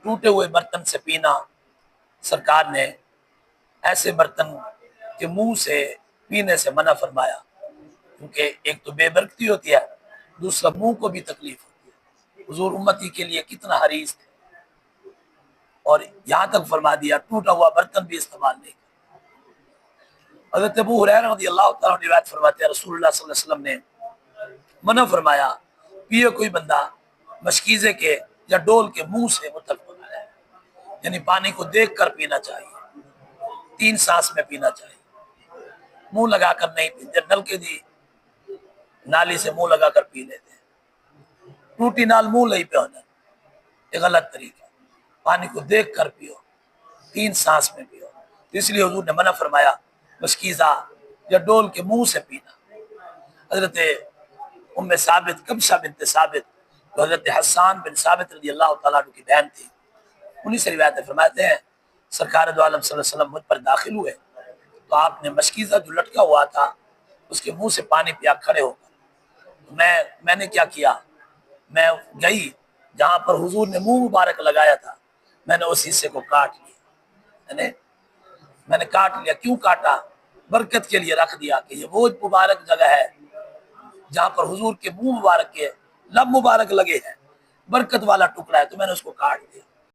ٹوٹے ہوئے برتن سے پینا سرکار نے ایسے برتن کے منہ سے پینے سے منع فرمایا، کیونکہ ایک تو بے برکتی ہوتی ہے، دوسرا منہ کو بھی تکلیف ہوتی ہے۔ حضور امتی کے لیے کتنا حریص تھے، اور یہاں تک فرما دیا ٹوٹا ہوا برتن بھی استعمال نہیں کرنا۔ حضرت ابو ہریرہ رضی اللہ تعالیٰ عنہ روایت فرماتے ہیں رسول اللہ صلی اللہ علیہ وسلم نے منع فرمایا، پیے کوئی بندہ مشکیزے کے یا ڈول کے منہ سے، متفق علیہ، یعنی پانی کو دیکھ کر پینا چاہیے، 3 سانس میں پینا چاہیے، منہ لگا کر نہیں پیتے۔ نل کے دی نالی سے منہ لگا کر پی لیتے ہیں، ٹوٹی نال منہ نہیں پہ ہونا، یہ غلط طریقہ، پانی کو دیکھ کر پیو، 3 سانس میں پیو۔ اس لیے حضور نے منع فرمایا مشکیزہ یا ڈول کے منہ سے پینا۔ حضرت ام ثابت کبشہ بنت ثابت جو حضرت حسان بن ثابت رضی اللہ تعالیٰ عنہ کی بہن تھی، انہی سے روایت فرماتے ہیں سرکار دو عالم صلی اللہ علیہ وسلم مجھ پر داخل ہوئے تو آپ نے مشکیزہ جو لٹکا ہوا تھا اس کے منہ سے پانی پیا کھڑے ہو کر۔ میں نے کیا کیا، میں گئی جہاں پر حضور نے منہ مبارک لگایا تھا، میں نے اس حصے کو کاٹ لیا، میں نے کاٹ لیا۔ کیوں کاٹا؟ برکت کے لیے رکھ دیا کہ یہ وہ مبارک جگہ ہے جہاں پر حضور کے منہ مبارک کے لب مبارک لگے ہیں، برکت والا ٹکڑا ہے، تو میں نے اس کو کاٹ دیا۔